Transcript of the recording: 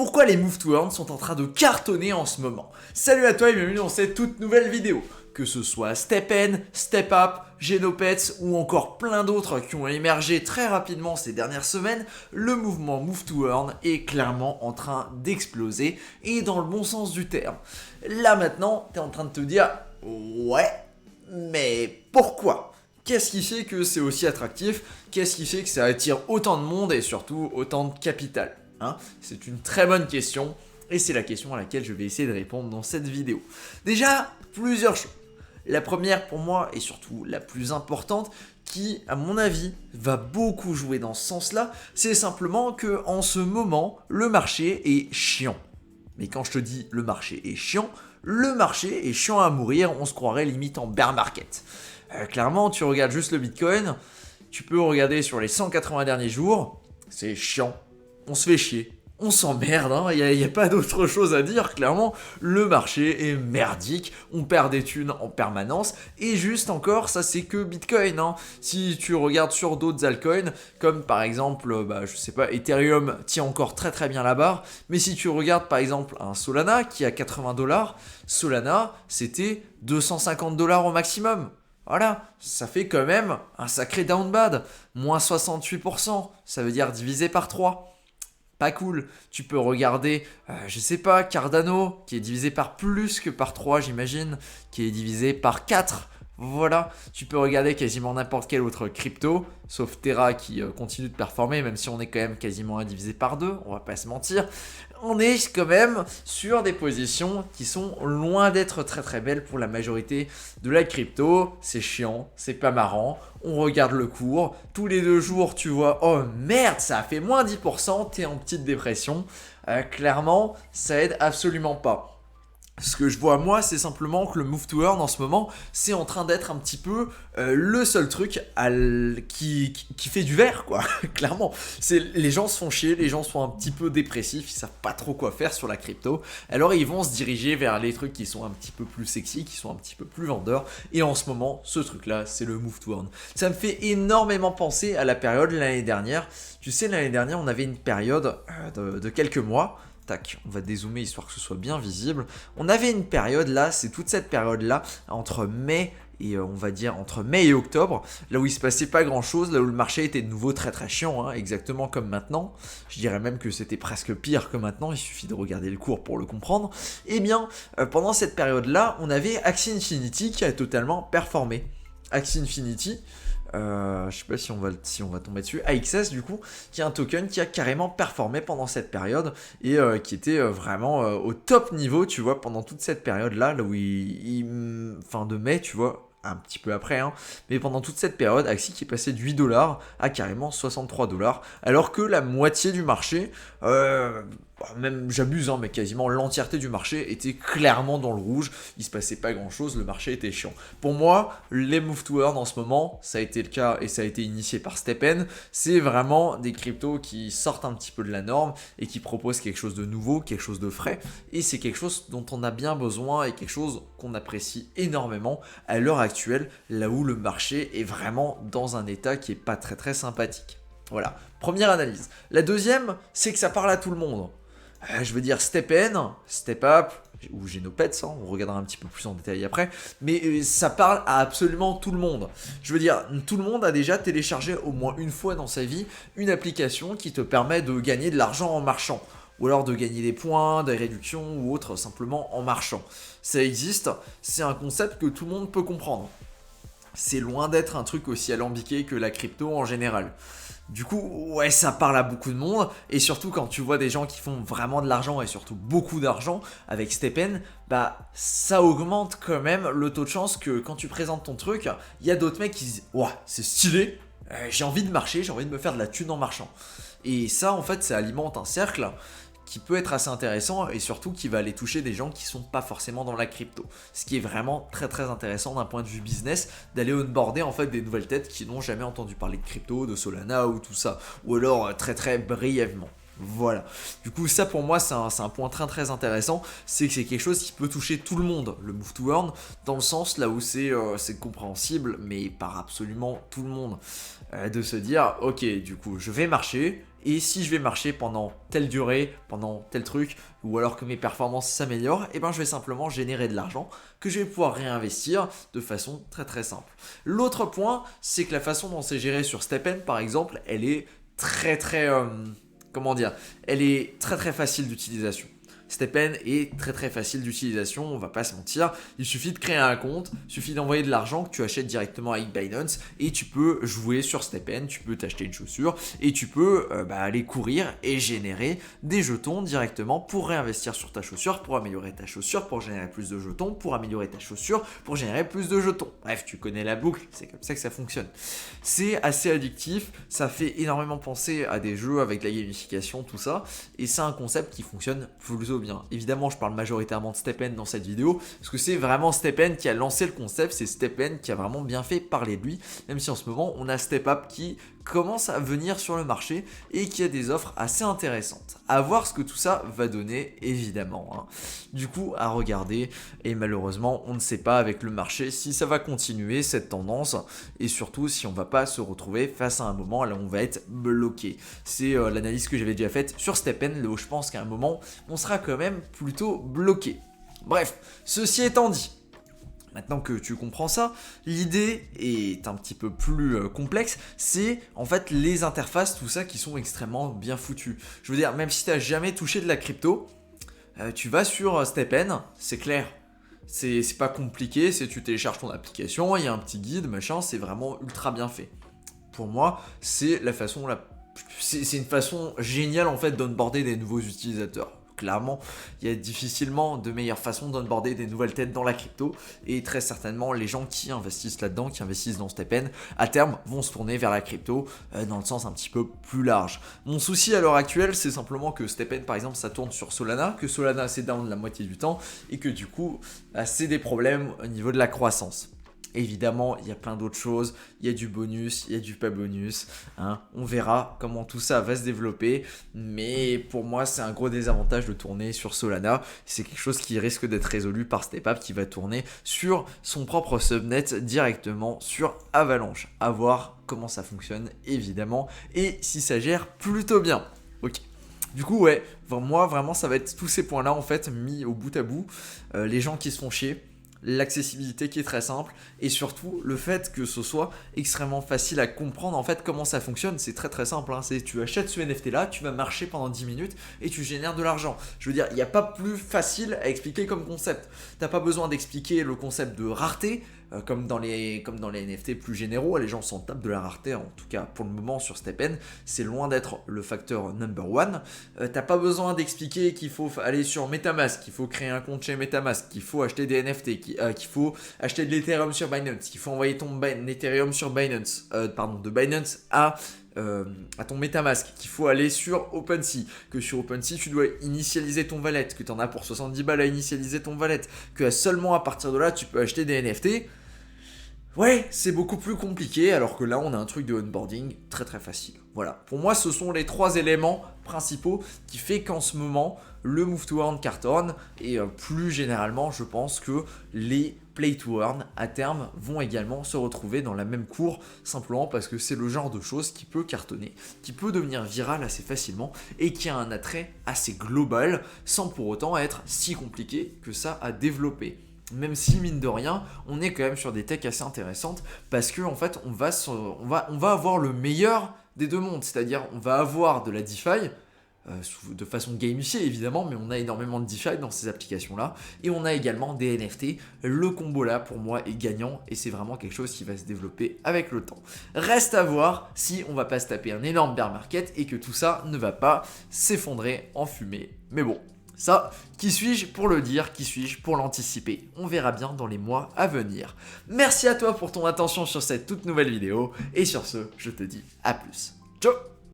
pourquoi les Move to Earn sont en train de cartonner en ce moment. Salut à toi et bienvenue dans cette toute nouvelle vidéo. Que ce soit StepN, StepUp, Genopets ou encore plein d'autres qui ont émergé très rapidement ces dernières semaines, le mouvement Move to Earn est clairement en train d'exploser et dans le bon sens du terme. Là maintenant, tu es en train de te dire « Ouais, mais pourquoi ?» Qu'est-ce qui fait que c'est aussi attractif? Qu'est-ce qui fait que ça attire autant de monde et surtout autant de capital, hein? C'est une très bonne question et c'est la question à laquelle je vais essayer de répondre dans cette vidéo. Déjà, plusieurs choses. La première pour moi et surtout la plus importante qui, à mon avis, va beaucoup jouer dans ce sens-là, c'est simplement que en ce moment, le marché est chiant. Mais quand je te dis le marché est chiant à mourir, on se croirait limite en bear market. Clairement, tu regardes juste le Bitcoin, tu peux regarder sur les 180 derniers jours, c'est chiant, on se fait chier, on s'emmerde, hein, y a pas d'autre chose à dire, clairement, le marché est merdique, on perd des thunes en permanence, et juste encore, ça c'est que Bitcoin, hein. Si tu regardes sur d'autres altcoins, comme par exemple, je sais pas, Ethereum tient encore très très bien la barre, mais si tu regardes par exemple un Solana qui a 80$, Solana c'était 250$ au maximum. Voilà, ça fait quand même un sacré down bad, moins 68%, ça veut dire divisé par 3. Pas cool. Tu peux regarder, je sais pas, Cardano, qui est divisé par plus que par 3, j'imagine, qui est divisé par 4. Voilà, tu peux regarder quasiment n'importe quel autre crypto, sauf Terra qui continue de performer, même si on est quand même quasiment divisé par 2, on va pas se mentir. On est quand même sur des positions qui sont loin d'être très très belles pour la majorité de la crypto. C'est chiant, c'est pas marrant, on regarde le cours, tous les 2 jours tu vois, oh merde, ça a fait moins 10%, t'es en petite dépression. Clairement, ça aide absolument pas. Ce que je vois moi, c'est simplement que le Move to Earn en ce moment, c'est en train d'être un petit peu le seul truc qui fait du vert, quoi. Clairement, les gens se font chier, les gens sont un petit peu dépressifs, ils savent pas trop quoi faire sur la crypto. Alors ils vont se diriger vers les trucs qui sont un petit peu plus sexy, qui sont un petit peu plus vendeurs. Et en ce moment, ce truc-là, c'est le Move to Earn. Ça me fait énormément penser à la période l'année dernière. Tu sais, l'année dernière, on avait une période de quelques mois. Tac, on va dézoomer histoire que ce soit bien visible. On avait une période là, c'est toute cette période là, entre mai et on va dire entre mai et octobre, là où il se passait pas grand chose, là où le marché était de nouveau très très chiant, hein, exactement comme maintenant. Je dirais même que c'était presque pire que maintenant, il suffit de regarder le cours pour le comprendre. Eh bien, pendant cette période là, on avait Axie Infinity qui a totalement performé. Axie Infinity, je sais pas si on va tomber dessus, AXS du coup, qui est un token qui a carrément performé pendant cette période et qui était vraiment au top niveau, tu vois, pendant toute cette période là où fin de mai, tu vois, un petit peu après, hein, mais pendant toute cette période, Axie qui est passé de 8$ à carrément 63$, alors que la moitié du marché, même j'abuse, hein, mais quasiment l'entièreté du marché était clairement dans le rouge, il se passait pas grand chose, le marché était chiant. Pour moi, les Move to Earn en ce moment, ça a été le cas et ça a été initié par StepN, c'est vraiment des cryptos qui sortent un petit peu de la norme et qui proposent quelque chose de nouveau, quelque chose de frais, et c'est quelque chose dont on a bien besoin et quelque chose qu'on apprécie énormément à l'heure actuelle, là où le marché est vraiment dans un état qui est pas très très sympathique. Voilà, première analyse. La deuxième, c'est que ça parle à tout le monde. Je veux dire StepN, StepUp ou Genopets, hein, on regardera un petit peu plus en détail après, mais ça parle à absolument tout le monde. Je veux dire, tout le monde a déjà téléchargé au moins une fois dans sa vie une application qui te permet de gagner de l'argent en marchant, ou alors de gagner des points, des réductions ou autre simplement en marchant. Ça existe, c'est un concept que tout le monde peut comprendre. C'est loin d'être un truc aussi alambiqué que la crypto en général. Du coup, ouais, ça parle à beaucoup de monde, et surtout quand tu vois des gens qui font vraiment de l'argent, et surtout beaucoup d'argent, avec StepN, ça augmente quand même le taux de chance que quand tu présentes ton truc, il y a d'autres mecs qui disent « Ouah, c'est stylé, j'ai envie de marcher, j'ai envie de me faire de la thune en marchant. » Et ça, en fait, ça alimente un cercle qui peut être assez intéressant et surtout qui va aller toucher des gens qui sont pas forcément dans la crypto. Ce qui est vraiment très très intéressant d'un point de vue business, d'aller onboarder en fait des nouvelles têtes qui n'ont jamais entendu parler de crypto, de Solana ou tout ça, ou alors très très brièvement. Voilà. Du coup, ça pour moi, c'est un point très très intéressant. C'est que c'est quelque chose qui peut toucher tout le monde, le Move to Earn, dans le sens là où c'est compréhensible, mais par absolument tout le monde. De se dire, ok, du coup, je vais marcher et si je vais marcher pendant telle durée, pendant tel truc, ou alors que mes performances s'améliorent, et ben je vais simplement générer de l'argent que je vais pouvoir réinvestir de façon très très simple. L'autre point, c'est que la façon dont c'est géré sur StepN par exemple, elle est très très comment dire, elle est très très facile d'utilisation. StepN est très très facile d'utilisation, on va pas se mentir, il suffit de créer un compte, il suffit d'envoyer de l'argent que tu achètes directement avec Binance et tu peux jouer sur StepN, tu peux t'acheter une chaussure et tu peux aller courir et générer des jetons directement pour réinvestir sur ta chaussure, pour améliorer ta chaussure, pour générer plus de jetons, pour améliorer ta chaussure, pour générer plus de jetons. Bref, tu connais la boucle, c'est comme ça que ça fonctionne. C'est assez addictif, ça fait énormément penser à des jeux avec la gamification, tout ça, et c'est un concept qui fonctionne plutôt bien. Évidemment, je parle majoritairement de StepN dans cette vidéo, parce que c'est vraiment StepN qui a lancé le concept, c'est StepN qui a vraiment bien fait parler de lui, même si en ce moment, on a StepUp qui commence à venir sur le marché et qui a des offres assez intéressantes. À voir ce que tout ça va donner, évidemment, hein. Du coup, à regarder, et malheureusement, on ne sait pas avec le marché si ça va continuer cette tendance, et surtout si on va pas se retrouver face à un moment là où on va être bloqué. C'est l'analyse que j'avais déjà faite sur StepN, là où je pense qu'à un moment, on sera quand même plutôt bloqué. Bref, ceci étant dit, maintenant que tu comprends ça, l'idée est un petit peu plus complexe, c'est en fait les interfaces, tout ça qui sont extrêmement bien foutues. Je veux dire, même si tu n'as jamais touché de la crypto, tu vas sur StepN, c'est clair. C'est pas compliqué, c'est tu télécharges ton application, il y a un petit guide, machin, c'est vraiment ultra bien fait. Pour moi, c'est une façon géniale en fait d'onboarder des nouveaux utilisateurs. Clairement, il y a difficilement de meilleure façon d'onboarder des nouvelles têtes dans la crypto et très certainement les gens qui investissent là-dedans, qui investissent dans StepN, à terme vont se tourner vers la crypto dans le sens un petit peu plus large. Mon souci à l'heure actuelle, c'est simplement que StepN par exemple ça tourne sur Solana, que Solana c'est down la moitié du temps et que du coup c'est des problèmes au niveau de la croissance. Évidemment, il y a plein d'autres choses, il y a du bonus, il y a du pas bonus, hein. On verra comment tout ça va se développer, mais pour moi c'est un gros désavantage de tourner sur Solana, c'est quelque chose qui risque d'être résolu par StepUp qui va tourner sur son propre subnet directement sur Avalanche, à voir comment ça fonctionne évidemment, et si ça gère plutôt bien. Ok. Du coup ouais, moi vraiment ça va être tous ces points là en fait mis au bout à bout, les gens qui se font chier, l'accessibilité qui est très simple et surtout le fait que ce soit extrêmement facile à comprendre en fait comment ça fonctionne. C'est très très simple, hein. C'est tu achètes ce NFT là, tu vas marcher pendant 10 minutes et tu génères de l'argent. Je veux dire, il n'y a pas plus facile à expliquer comme concept. T'as pas besoin d'expliquer le concept de rareté comme dans les NFT plus généraux, les gens s'en tapent de la rareté, en tout cas pour le moment sur StepN, c'est loin d'être le facteur number one. T'as pas besoin d'expliquer qu'il faut aller sur Metamask, qu'il faut créer un compte chez Metamask, qu'il faut acheter des NFT, qu'il faut acheter de l'Ethereum sur Binance, qu'il faut envoyer ton Ethereum sur Binance, de Binance à ton Metamask, qu'il faut aller sur OpenSea, que sur OpenSea tu dois initialiser ton wallet, que tu en as pour 70 balles à initialiser ton wallet, que seulement à partir de là tu peux acheter des NFT. Ouais, c'est beaucoup plus compliqué, alors que là, on a un truc de onboarding très très facile. Voilà, pour moi, ce sont les 3 éléments principaux qui fait qu'en ce moment, le Move to Earn cartonne, et plus généralement, je pense que les Play to Earn, à terme, vont également se retrouver dans la même cour, simplement parce que c'est le genre de chose qui peut cartonner, qui peut devenir viral assez facilement, et qui a un attrait assez global, sans pour autant être si compliqué que ça à développer. Même si mine de rien, on est quand même sur des techs assez intéressantes parce que en fait, on va avoir le meilleur des deux mondes, c'est-à-dire on va avoir de la DeFi de façon gamifiée évidemment, mais on a énormément de DeFi dans ces applications-là et on a également des NFT. Le combo là pour moi est gagnant et c'est vraiment quelque chose qui va se développer avec le temps. Reste à voir si on va pas se taper un énorme bear market et que tout ça ne va pas s'effondrer en fumée. Mais bon. Ça, qui suis-je pour le dire, qui suis-je pour l'anticiper? On verra bien dans les mois à venir. Merci à toi pour ton attention sur cette toute nouvelle vidéo, et sur ce, je te dis à plus. Ciao!